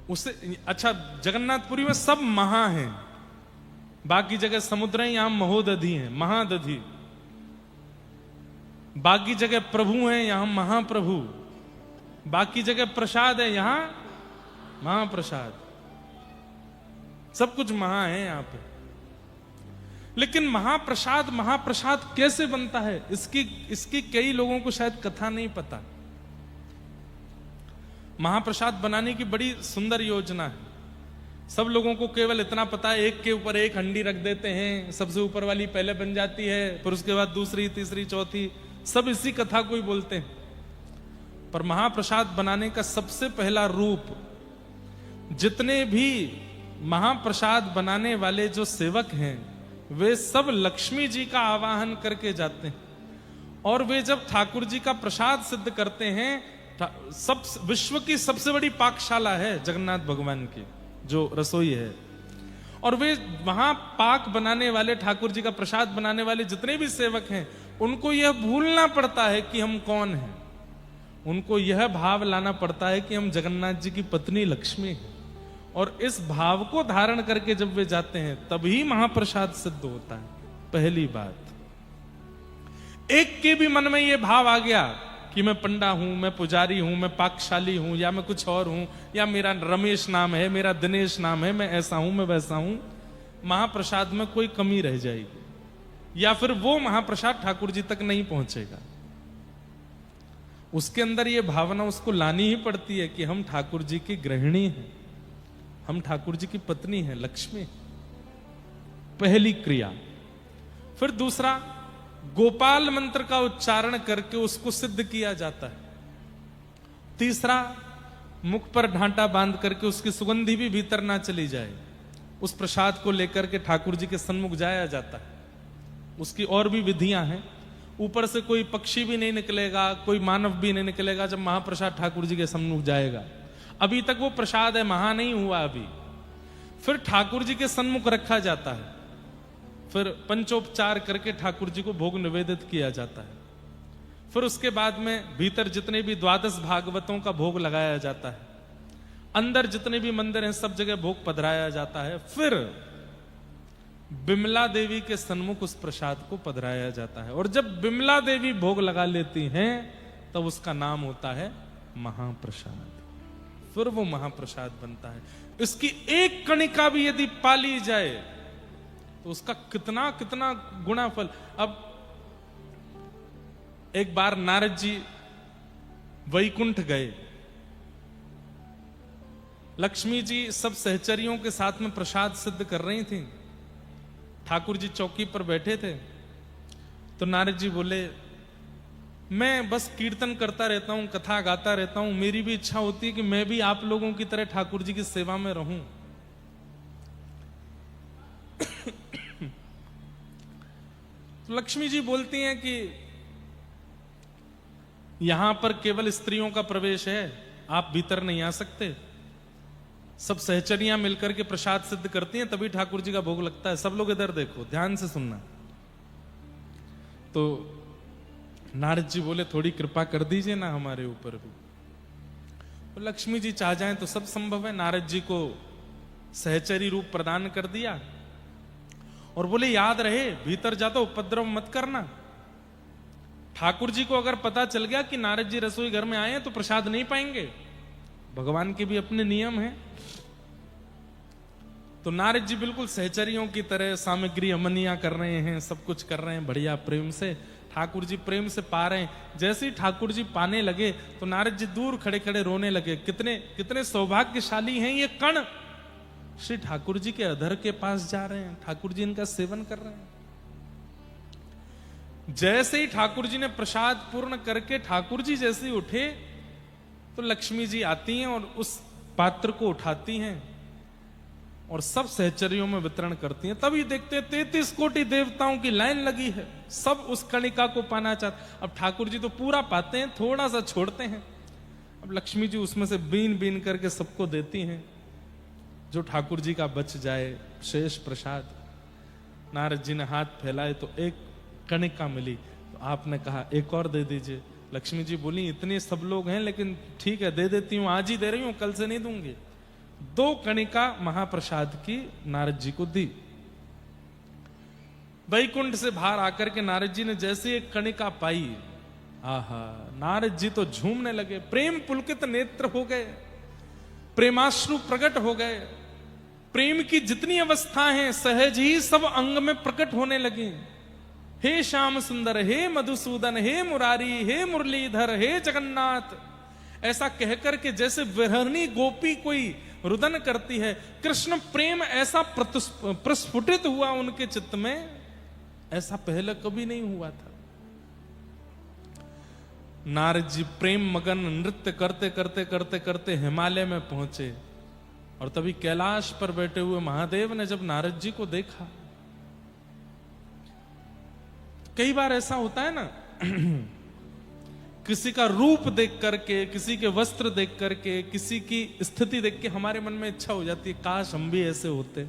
उससे अच्छा, जगन्नाथपुरी में सब महा हैं, बाकी जगह समुद्र है, यहां महोदधि है, महादधि। बाकी जगह प्रभु हैं, यहां महाप्रभु। बाकी जगह प्रसाद है, यहां महाप्रसाद। सब कुछ महा है यहां पे। लेकिन महाप्रसाद महाप्रसाद कैसे बनता है, इसकी कई लोगों को शायद कथा नहीं पता। महाप्रसाद बनाने की बड़ी सुंदर योजना है। सब लोगों को केवल इतना पता है, एक के ऊपर एक हंडी रख देते हैं, सबसे ऊपर वाली पहले बन जाती है, फिर उसके बाद दूसरी, तीसरी, चौथी, सब इसी कथा को ही बोलते हैं। पर महाप्रसाद बनाने का सबसे पहला रूप, जितने भी महाप्रसाद बनाने वाले जो सेवक हैं, वे सब लक्ष्मी जी का आवाहन करके जाते हैं। और वे जब ठाकुर जी का प्रसाद सिद्ध करते हैं, सब विश्व की सबसे बड़ी पाकशाला है जगन्नाथ भगवान की जो रसोई है, और वे वहां पाक बनाने वाले, ठाकुर जी का प्रसाद बनाने वाले जितने भी सेवक हैं, उनको यह भूलना पड़ता है कि हम कौन हैं। उनको यह भाव लाना पड़ता है कि हम जगन्नाथ जी की पत्नी लक्ष्मी हैं। और इस भाव को धारण करके जब वे जाते हैं, तभी महाप्रसाद सिद्ध होता है। पहली बात, एक के भी मन में यह भाव आ गया कि मैं पंडा हूं, मैं पुजारी हूं, मैं पाकशाली हूं, या मैं कुछ और हूं, या मेरा रमेश नाम है, मेरा दिनेश नाम है, मैं ऐसा हूं, मैं वैसा हूं, महाप्रसाद में कोई कमी रह जाएगी, या फिर वो महाप्रसाद ठाकुर जी तक नहीं पहुंचेगा। उसके अंदर ये भावना उसको लानी ही पड़ती है कि हम ठाकुर जी की गृहिणी हैं, हम ठाकुर जी की पत्नी हैं, लक्ष्मी। पहली क्रिया। फिर दूसरा, गोपाल मंत्र का उच्चारण करके उसको सिद्ध किया जाता है। तीसरा, मुख पर ढांटा बांध करके उसकी सुगंधी भी भीतर ना चली जाए, उस प्रसाद को लेकर के ठाकुर जी के सन्मुख जाया जाता है। उसकी और भी विधियां हैं। ऊपर से कोई पक्षी भी नहीं निकलेगा, कोई मानव भी नहीं निकलेगा जब महाप्रसाद ठाकुर जी के सन्मुख जाएगा। अभी तक वो प्रसाद है, महा नहीं हुआ अभी। फिर ठाकुर जी के सन्मुख रखा जाता है, फिर पंचोपचार करके ठाकुर जी को भोग निवेदित किया जाता है। फिर उसके बाद में भीतर जितने भी 12 भागवतों का भोग लगाया जाता है, अंदर जितने भी मंदिर हैं सब जगह भोग पधराया जाता है। फिर बिमला देवी के सन्मुख उस प्रसाद को पधराया जाता है। और जब बिमला देवी भोग लगा लेती हैं, तब उसका नाम होता है महाप्रसाद। फिर वो महाप्रसाद बनता है। इसकी एक कणिका भी यदि पाली जाए तो उसका कितना कितना गुना फल। अब एक बार नारद जी वैकुंठ गए, लक्ष्मी जी सब सहचरियों के साथ में प्रसाद सिद्ध कर रही थी, ठाकुर जी चौकी पर बैठे थे। तो नारद जी बोले, मैं बस कीर्तन करता रहता हूं, कथा गाता रहता हूं, मेरी भी इच्छा होती है कि मैं भी आप लोगों की तरह ठाकुर जी की सेवा में रहूं। तो लक्ष्मी जी बोलती हैं कि यहां पर केवल स्त्रियों का प्रवेश है, आप भीतर नहीं आ सकते। सब सहचरियां मिलकर के प्रसाद सिद्ध करती हैं, तभी ठाकुर जी का भोग लगता है। सब लोग इधर देखो, ध्यान से सुनना। तो नारद जी बोले, थोड़ी कृपा कर दीजिए ना हमारे ऊपर भी। तो लक्ष्मी जी चाह जाएं तो सब संभव है। नारद जी को सहचरी रूप प्रदान कर दिया और बोले, याद रहे भीतर जाता उपद्रव मत करना। ठाकुर जी को अगर पता चल गया कि नारद जी रसोई घर में आए हैं तो प्रसाद नहीं पाएंगे, भगवान के भी अपने नियम हैं। तो नारद जी बिल्कुल सहचरियों की तरह सामग्री अमनिया कर रहे हैं, सब कुछ कर रहे हैं बढ़िया प्रेम से। ठाकुर जी प्रेम से पा रहे हैं। जैसे ही ठाकुर जी पाने लगे तो नारद जी दूर खड़े खड़े रोने लगे। कितने कितने सौभाग्यशाली हैं ये कण, श्री ठाकुर जी के अधर के पास जा रहे हैं, ठाकुर जी इनका सेवन कर रहे हैं। जैसे ही ठाकुर जी ने प्रसाद पूर्ण करके ठाकुर जी जैसे ही उठे तो लक्ष्मी जी आती हैं और उस पात्र को उठाती हैं और सब सहचरियों में वितरण करती हैं। तभी देखते हैं 33 कोटि देवताओं की लाइन लगी है, सब उस कणिका को पाना चाहते। अब ठाकुर जी तो पूरा पाते हैं, थोड़ा सा छोड़ते हैं। अब लक्ष्मी जी उसमें से बीन बीन करके सबको देती हैं, जो ठाकुर जी का बच जाए शेष प्रसाद। नारद जी ने हाथ फैलाए तो एक कणिका मिली, तो आपने कहा एक और दे दीजिए। लक्ष्मी जी बोली, इतने सब लोग हैं लेकिन ठीक है दे देती हूं, आज ही दे रही हूं, कल से नहीं दूंगी। 2 कणिका महाप्रसाद की नारद जी को दी। वैकुंठ से बाहर आकर के नारद जी ने जैसे एक कणिका पाई, आहा, नारद जी तो झूमने लगे, प्रेम पुलकित नेत्र हो गए, प्रेमाश्रु प्रकट हो गए, प्रेम की जितनी अवस्था हैं सहज ही सब अंग में प्रकट होने लगी। हे श्याम सुंदर, हे मधुसूदन, हे मुरारी, हे मुरलीधर, हे जगन्नाथ, ऐसा कहकर के जैसे विरहणी गोपी कोई रुदन करती है, कृष्ण प्रेम ऐसा प्रस्फुटित हुआ उनके चित्त में, ऐसा पहले कभी नहीं हुआ था। नारद जी प्रेम मगन नृत्य करते करते करते करते हिमालय में पहुंचे, और तभी कैलाश पर बैठे हुए महादेव ने जब नारद जी को देखा, कई बार ऐसा होता है ना किसी का रूप देख करके, किसी के वस्त्र देख करके, किसी की स्थिति देख के हमारे मन में इच्छा हो जाती है, काश हम भी ऐसे होते,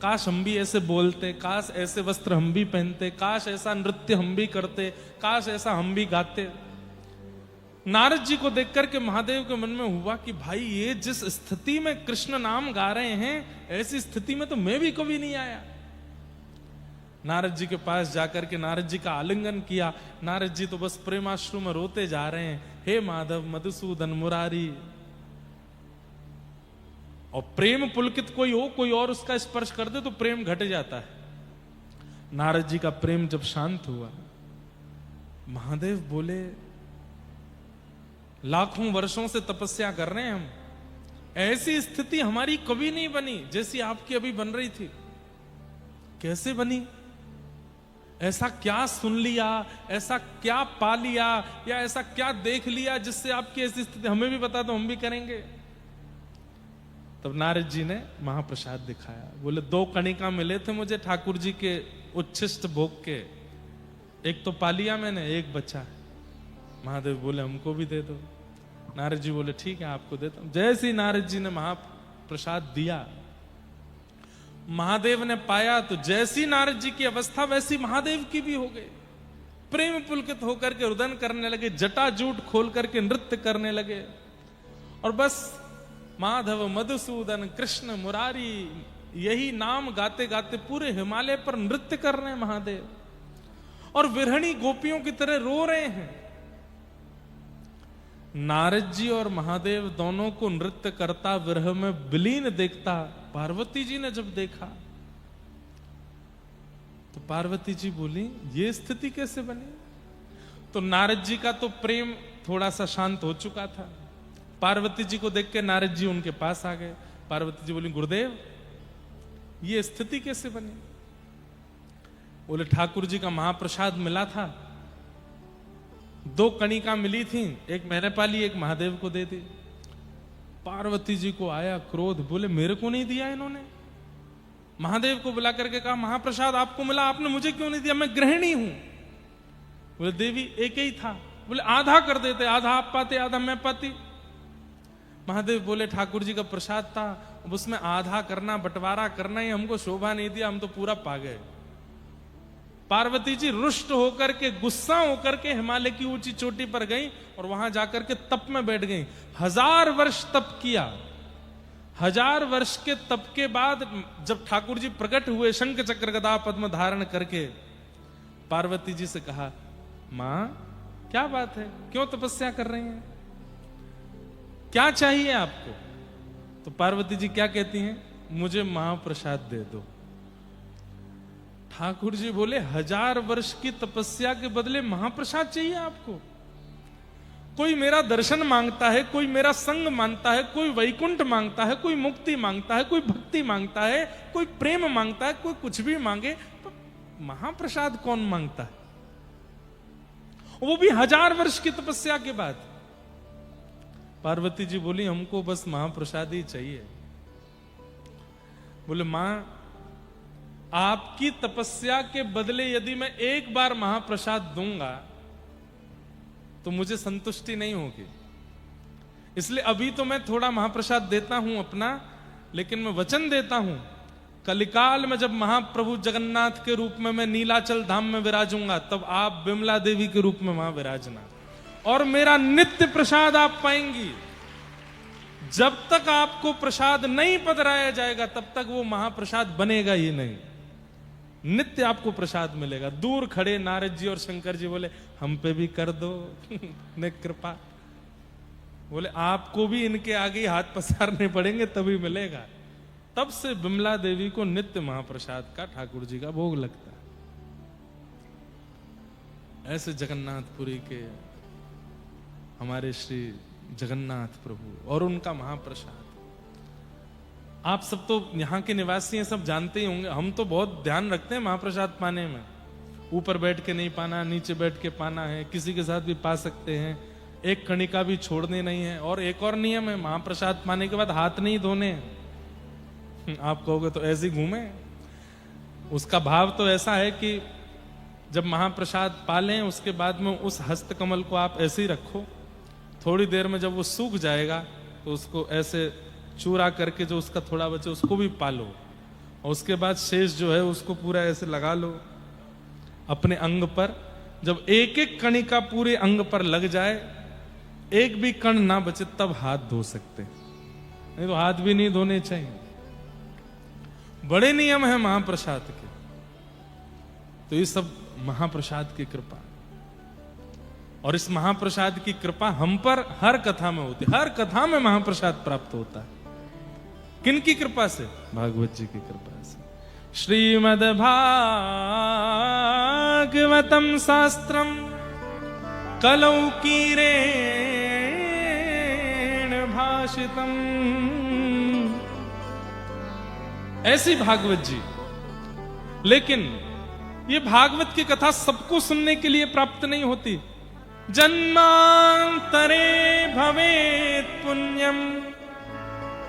काश हम भी ऐसे बोलते, काश ऐसे वस्त्र हम भी पहनते, काश ऐसा नृत्य हम भी करते, काश ऐसा हम भी गाते। नारद जी को देख करके महादेव के मन में हुआ कि भाई ये जिस स्थिति में कृष्ण नाम गा रहे हैं, ऐसी स्थिति में तो मैं भी कभी नहीं आया। नारद जी के पास जाकर के नारद जी का आलिंगन किया। नारद जी तो बस प्रेमाश्रु में रोते जा रहे हैं, हे माधव, मधुसूदन, मुरारी। और प्रेम पुलकित कोई हो, कोई और उसका स्पर्श कर दे तो प्रेम घट जाता है। नारद जी का प्रेम जब शांत हुआ, महादेव बोले, लाखों वर्षों से तपस्या कर रहे हैं हम, ऐसी स्थिति हमारी कभी नहीं बनी जैसी आपकी अभी बन रही थी। कैसे बनी? ऐसा क्या सुन लिया, ऐसा क्या पा लिया, या ऐसा क्या देख लिया जिससे आपकी ऐसी स्थिति? हमें भी बता दो, हम भी करेंगे। तब नारद जी ने महाप्रसाद दिखाया। बोले 2 कणिका मिले थे मुझे ठाकुर जी के उच्छिष्ट भोग के, एक तो पा लिया मैंने, एक बचा। महादेव बोले हमको भी दे दो। नारद जी बोले ठीक है, आपको देता हूं। जैसे ही नारद जी ने महाप्रसाद दिया, महादेव ने पाया तो जैसी नारद जी की अवस्था वैसी महादेव की भी हो गई। प्रेम पुलकित होकर के रुदन करने लगे, जटाजूट खोल करके नृत्य करने लगे, और बस माधव, मधुसूदन, कृष्ण, मुरारी, यही नाम गाते गाते पूरे हिमालय पर नृत्य कर रहे हैं महादेव, और विरहणी गोपियों की तरह रो रहे हैं। नारद जी और महादेव दोनों को नृत्य करता विरह में विलीन देखता पार्वती जी ने जब देखा, तो पार्वती जी बोली ये स्थिति कैसे बनी? तो नारद जी का तो प्रेम थोड़ा सा शांत हो चुका था। पार्वती जी को देख के नारद जी उनके पास आ गए। पार्वती जी बोली गुरुदेव ये स्थिति कैसे बनी? बोले ठाकुर जी का महाप्रसाद मिला था, 2 कणिका मिली थी, एक मैंने पाली, एक महादेव को दे दी। पार्वती जी को आया क्रोध, बोले मेरे को नहीं दिया इन्होंने। महादेव को बुला करके कहा महाप्रसाद आपको मिला, आपने मुझे क्यों नहीं दिया, मैं गृहिणी हूं। बोले देवी एक ही था। बोले आधा कर देते, आधा आप पाते आधा मैं पाती। महादेव बोले ठाकुर जी का प्रसाद था, उसमें आधा करना, बंटवारा करना ही हमको शोभा नहीं दिया, हम तो पूरा पा गए। पार्वती जी रुष्ट होकर के, गुस्सा होकर के हिमालय की ऊंची चोटी पर गई और वहां जाकर के तप में बैठ गई। 1000 वर्ष तप किया। 1000 वर्ष के तप के बाद जब ठाकुर जी प्रकट हुए शंख चक्र गदा पद्म धारण करके, पार्वती जी से कहा मां क्या बात है, क्यों तपस्या कर रही हैं, क्या चाहिए आपको? तो पार्वती जी क्या कहती हैं, मुझे महाप्रसाद दे दो। ठाकुर जी बोले 1000 वर्ष की तपस्या के बदले महाप्रसाद चाहिए आपको? कोई मेरा दर्शन मांगता है, कोई मेरा संग मांगता है, कोई वैकुंठ मांगता है, कोई मुक्ति मांगता है, कोई भक्ति मांगता है, कोई प्रेम मांगता है, कोई कुछ भी मांगे, तो महाप्रसाद कौन मांगता है? वो भी 1000 वर्ष की तपस्या के बाद। पार्वती जी बोली हमको बस महाप्रसाद ही चाहिए। बोले मां आपकी तपस्या के बदले यदि मैं एक बार महाप्रसाद दूंगा तो मुझे संतुष्टि नहीं होगी, इसलिए अभी तो मैं थोड़ा महाप्रसाद देता हूं अपना, लेकिन मैं वचन देता हूं कलिकाल में जब महाप्रभु जगन्नाथ के रूप में मैं नीलाचल धाम में विराजूंगा, तब आप बिमला देवी के रूप में वहां विराजना, और मेरा नित्य प्रसाद आप पाएंगी। जब तक आपको प्रसाद नहीं पधराया जाएगा तब तक वो महाप्रसाद बनेगा ही नहीं। नित्य आपको प्रसाद मिलेगा। दूर खड़े नारद जी और शंकर जी बोले हम पे भी कर दो ने कृपा। बोले आपको भी इनके आगे हाथ पसारने पड़ेंगे तभी मिलेगा। तब से विमला देवी को नित्य महाप्रसाद का ठाकुर जी का भोग लगता है। ऐसे जगन्नाथपुरी के हमारे श्री जगन्नाथ प्रभु और उनका महाप्रसाद। आप सब तो यहाँ के निवासी हैं, सब जानते ही होंगे। हम तो बहुत ध्यान रखते हैं महाप्रसाद पाने में। ऊपर बैठ के नहीं पाना, नीचे बैठ के पाना है, किसी के साथ भी पा सकते हैं, एक कणिका भी छोड़नी नहीं है। और एक और नियम है, महाप्रसाद पाने के बाद हाथ नहीं धोने। आप कहोगे तो ऐसे ही घूमे। उसका भाव तो ऐसा है कि जब महाप्रसाद पालें उसके बाद में उस हस्त कमल को आप ऐसे ही रखो। थोड़ी देर में जब वो सूख जाएगा तो उसको ऐसे चूरा करके जो उसका थोड़ा बचे उसको भी पालो, और उसके बाद शेष जो है उसको पूरा ऐसे लगा लो अपने अंग पर। जब एक एक कणिका पूरे अंग पर लग जाए, एक भी कण ना बचे, तब हाथ धो सकते, नहीं तो हाथ भी नहीं धोने चाहिए। बड़े नियम है महाप्रसाद के। तो ये सब महाप्रसाद की कृपा, और इस महाप्रसाद की कृपा हम पर हर कथा में होती है। हर कथा में महाप्रसाद प्राप्त होता है। किन की कृपा से? भागवत जी की कृपा से। श्रीमद् भागवतम शास्त्रम कलौ कीरेण भाषितम। ऐसी भागवत जी। लेकिन ये भागवत की कथा सबको सुनने के लिए प्राप्त नहीं होती। जन्मांतरे भवेत् पुण्यम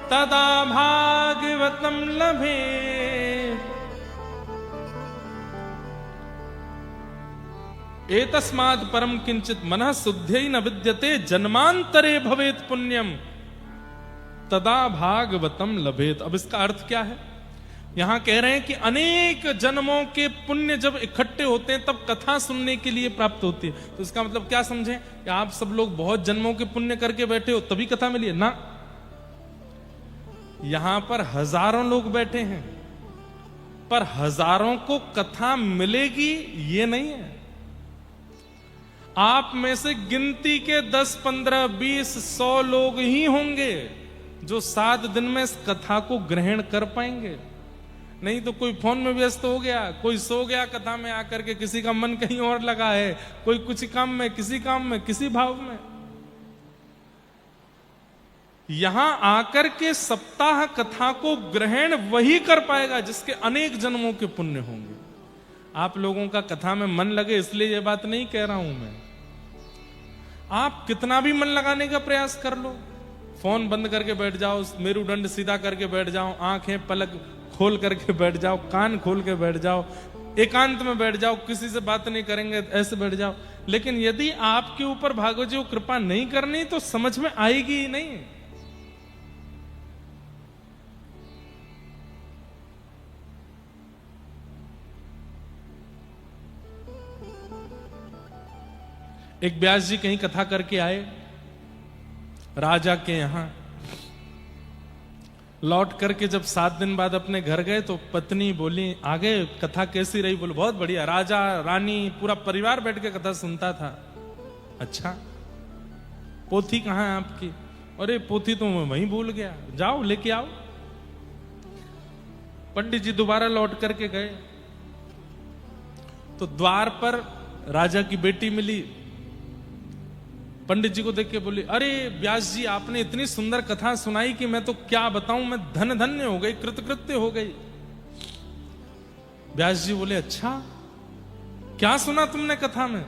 तदा भागवतम लभेत्। एतस्माद् परम किंचित मनः शुद्ध्यै न विद्यते जन्मांतरे भवेत् पुण्यम तदा भागवतम लभेत्। अब इसका अर्थ क्या है? यहां कह रहे हैं कि अनेक जन्मों के पुण्य जब इकट्ठे होते हैं तब कथा सुनने के लिए प्राप्त होती है। तो इसका मतलब क्या समझें कि आप सब लोग बहुत जन्मों के पुण्य करके बैठे हो तभी कथा मिली है? ना, यहां पर हजारों लोग बैठे हैं, पर हजारों को कथा मिलेगी ये नहीं है। आप में से गिनती के 10, 15, 20, 100 लोग ही होंगे जो 7 दिन में इस कथा को ग्रहण कर पाएंगे। नहीं तो कोई फोन में व्यस्त हो गया, कोई सो गया कथा में आकर के, किसी का मन कहीं और लगा है, कोई कुछ काम में, किसी काम में, किसी भाव में। यहां आकर के सप्ताह कथा को ग्रहण वही कर पाएगा जिसके अनेक जन्मों के पुण्य होंगे। आप लोगों का कथा में मन लगे इसलिए यह बात नहीं कह रहा हूं मैं। आप कितना भी मन लगाने का प्रयास कर लो, फोन बंद करके बैठ जाओ, मेरुदंड सीधा करके बैठ जाओ, आंखें पलक खोल करके बैठ जाओ, कान खोल के बैठ जाओ, एकांत में बैठ जाओ, किसी से बात नहीं करेंगे, ऐसे बैठ जाओ, लेकिन यदि आपके ऊपर भागवत जी को कृपा नहीं करनी तो समझ में आएगी ही नहीं। एक व्यास जी कहीं कथा करके आए राजा के यहां, लौट करके जब 7 दिन बाद अपने घर गए तो पत्नी बोली आगे कथा कैसी रही? बोले बहुत बढ़िया, राजा रानी पूरा परिवार बैठ के कथा सुनता था। अच्छा, पोथी कहाँ है आपकी? अरे पोथी तो मैं वहीं भूल गया, जाओ लेके आओ। पंडित जी दोबारा लौट करके गए तो द्वार पर राजा की बेटी मिली। पंडित जी को देख के बोली अरे व्यास जी आपने इतनी सुंदर कथा सुनाई कि मैं तो क्या बताऊं, मैं धन धन्य हो गई, कृतकृत्य हो गई। व्यास जी बोले अच्छा क्या सुना तुमने कथा में?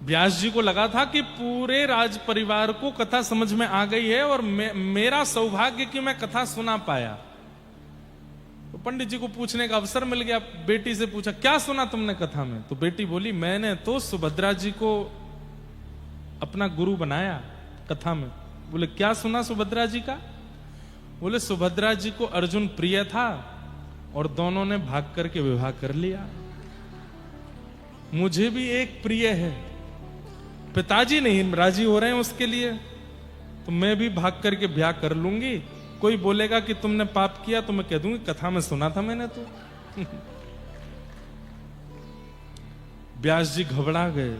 व्यास जी को लगा था कि पूरे राज परिवार को कथा समझ में आ गई है और मेरा सौभाग्य कि मैं कथा सुना पाया। तो पंडित जी को पूछने का अवसर मिल गया। बेटी से पूछा क्या सुना तुमने कथा में? तो बेटी बोली मैंने तो सुभद्रा जी को अपना गुरु बनाया कथा में। बोले क्या सुना सुभद्रा जी का? बोले सुभद्रा जी को अर्जुन प्रिय था और दोनों ने भाग करके विवाह कर लिया। मुझे भी एक प्रिय है पिताजी नहीं राजी हो रहे हैं उसके लिए, तो मैं भी भाग करके ब्याह कर लूंगी। कोई बोलेगा कि तुमने पाप किया तो मैं कह दूंगी कथा में सुना था मैंने तो। व्यास जी घबरा गए।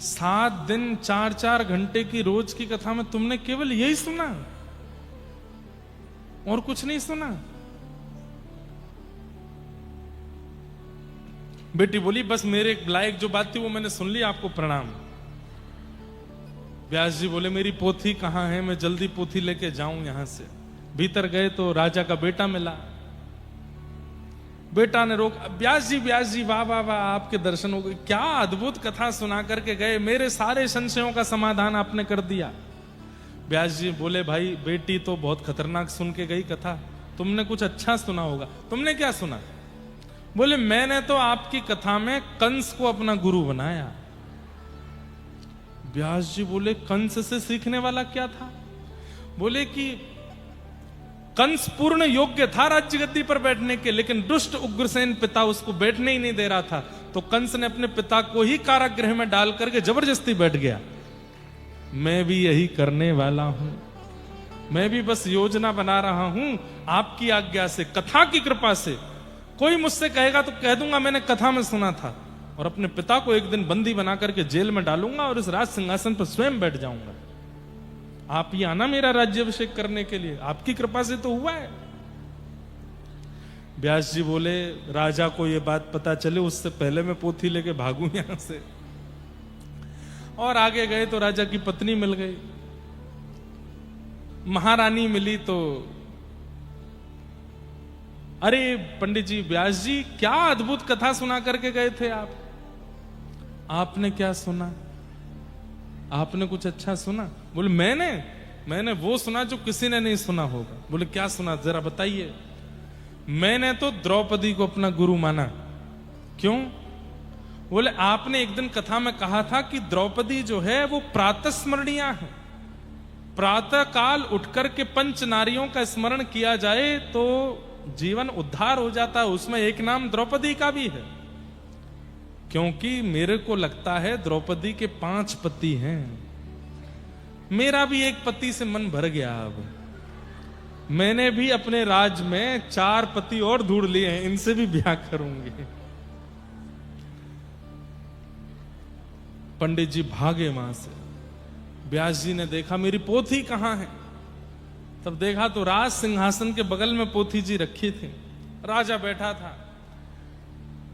7 दिन 4-4 घंटे की रोज की कथा में तुमने केवल यही सुना और कुछ नहीं सुना? बेटी बोली बस मेरे लायक जो बात थी वो मैंने सुन ली, आपको प्रणाम। व्यास जी बोले मेरी पोथी कहां है, मैं जल्दी पोथी लेके जाऊं यहां से। भीतर गए तो राजा का बेटा मिला। बेटा ने रोक, व्यास जी वाह वाह वाह, आपके दर्शन हो गए, क्या अद्भुत कथा सुना करके गए, मेरे सारे संशयों का समाधान आपने कर दिया। व्यास जी बोले भाई बेटी तो बहुत खतरनाक सुन के गई कथा, तुमने कुछ अच्छा सुना होगा। तुमने क्या सुना? बोले मैंने तो आपकी कथा में कंस को अपना गुरु बनाया। व्यास जी बोले कंस से सीखने वाला क्या था? बोले कि कंस पूर्ण योग्य था राज्य गद्दी पर बैठने के, लेकिन दुष्ट उग्रसेन पिता उसको बैठने ही नहीं दे रहा था, तो कंस ने अपने पिता को ही कारागृह में डाल करके जबरदस्ती बैठ गया। मैं भी यही करने वाला हूं, मैं भी बस योजना बना रहा हूं आपकी आज्ञा से, कथा की कृपा से। कोई मुझसे कहेगा तो कह दूंगा मैंने कथा में सुना था, और अपने पिता को एक दिन बंदी बना करके जेल में डालूंगा और इस राज सिंहासन पर स्वयं बैठ जाऊंगा। आप ही आना मेरा राज्याभिषेक करने के लिए, आपकी कृपा से तो हुआ है। व्यास जी बोले राजा को ये बात पता चले उससे पहले मैं पोथी लेके भागूं यहां से। और आगे गए तो राजा की पत्नी मिल गई, महारानी मिली तो अरे पंडित जी, व्यास जी क्या अद्भुत कथा सुना करके गए थे आप। आपने क्या सुना? आपने कुछ अच्छा सुना? बोले मैंने वो सुना जो किसी ने नहीं सुना होगा। बोले क्या सुना, जरा बताइए। मैंने तो द्रौपदी को अपना गुरु माना। क्यों? बोले आपने एक दिन कथा में कहा था कि द्रौपदी जो है वो प्रातस्मरणीय है, प्रातः काल उठकर के पंच नारियों का स्मरण किया जाए तो जीवन उद्धार हो जाता है। उसमें एक नाम द्रौपदी का भी है, क्योंकि मेरे को लगता है द्रौपदी के 5 पति हैं। मेरा भी एक पति से मन भर गया। अब मैंने भी अपने राज में 4 पति और ढूंढ लिए हैं, इनसे भी ब्याह करूंगी। पंडित जी भागे वहां से। व्यास जी ने देखा मेरी पोथी कहां है, तब देखा तो राज सिंहासन के बगल में पोथी जी रखी थी, राजा बैठा था।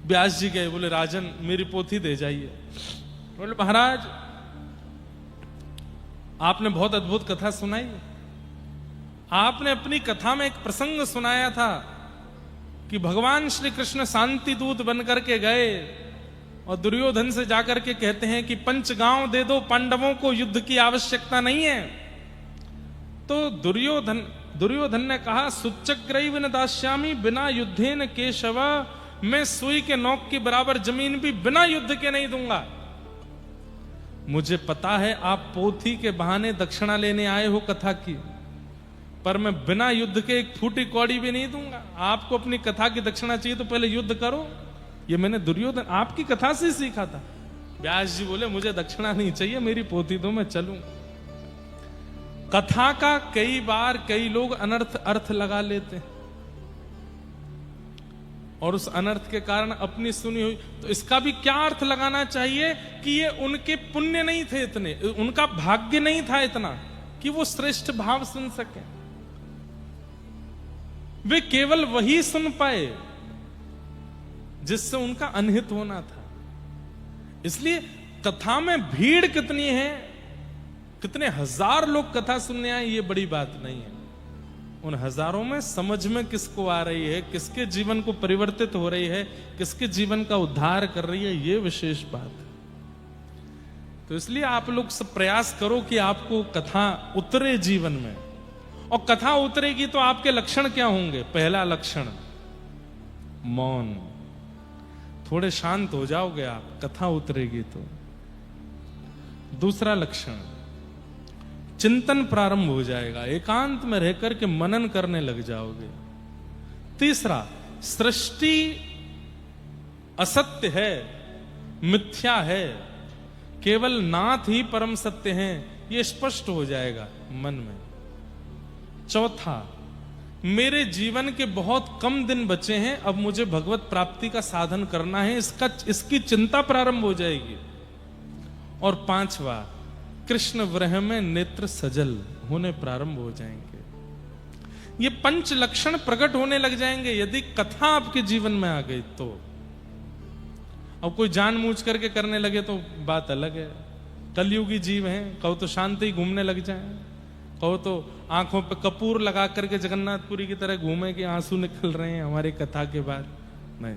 व्यास जी गए, बोले राजन मेरी पोथी दे जाइए। बोले महाराज आपने बहुत अद्भुत कथा सुनाई। आपने अपनी कथा में एक प्रसंग सुनाया था कि भगवान श्री कृष्ण शांति दूत बन करके गए और दुर्योधन से जाकर के कहते हैं कि पंचगांव दे दो, पांडवों को युद्ध की आवश्यकता नहीं है। तो दुर्योधन ने कहा सुच्चग्रैव न दास्यामि बिना युद्धेन केशव, मैं सुई के नोक के बराबर जमीन भी बिना युद्ध के नहीं दूंगा। मुझे पता है आप पोथी के बहाने दक्षिणा लेने आए हो कथा की, पर मैं बिना युद्ध के एक फूटी कौड़ी भी नहीं दूंगा। आपको अपनी कथा की दक्षिणा चाहिए तो पहले युद्ध करो। ये मैंने दुर्योधन आपकी कथा से सीखा था। व्यास जी बोले मुझे दक्षिणा नहीं चाहिए, मेरी पोथी तो मैं चलूं। कथा का कई बार कई लोग अनर्थ अर्थ लगा लेते हैं और उस अनर्थ के कारण अपनी सुनी हुई, तो इसका भी क्या अर्थ लगाना चाहिए कि ये उनके पुण्य नहीं थे इतने, उनका भाग्य नहीं था इतना कि वो श्रेष्ठ भाव सुन सके। वे केवल वही सुन पाए जिससे उनका अनहित होना था। इसलिए कथा में भीड़ कितनी है, कितने हजार लोग कथा सुनने आए, ये बड़ी बात नहीं है। उन हजारों में समझ में किसको आ रही है, किसके जीवन को परिवर्तित हो रही है, किसके जीवन का उद्धार कर रही है, ये विशेष बात है। तो इसलिए आप लोग सब प्रयास करो कि आपको कथा उतरे जीवन में। और कथा उतरेगी तो आपके लक्षण क्या होंगे? पहला लक्षण मौन, थोड़े शांत हो जाओगे आप, कथा उतरेगी तो। दूसरा लक्षण चिंतन प्रारंभ हो जाएगा, एकांत में रहकर के मनन करने लग जाओगे। तीसरा सृष्टि असत्य है, मिथ्या है, केवल नाथ ही परम सत्य हैं, ये स्पष्ट हो जाएगा मन में। चौथा, मेरे जीवन के बहुत कम दिन बचे हैं, अब मुझे भगवत प्राप्ति का साधन करना है, इसकी चिंता प्रारंभ हो जाएगी। और पांचवा, कृष्ण विरह में नेत्र सजल होने प्रारंभ हो जाएंगे। ये पंच लक्षण प्रकट होने लग जाएंगे यदि कथा आपके जीवन में आ गई तो। अब कोई जानबूझ करके करने लगे तो बात अलग है। कलयुगी जीव हैं, कहो तो शांति ही घूमने लग जाए, कहो तो आंखों पे कपूर लगा करके जगन्नाथपुरी की तरह घूमे कि आंसू निकल रहे हैं हमारी कथा के बाद। नहीं,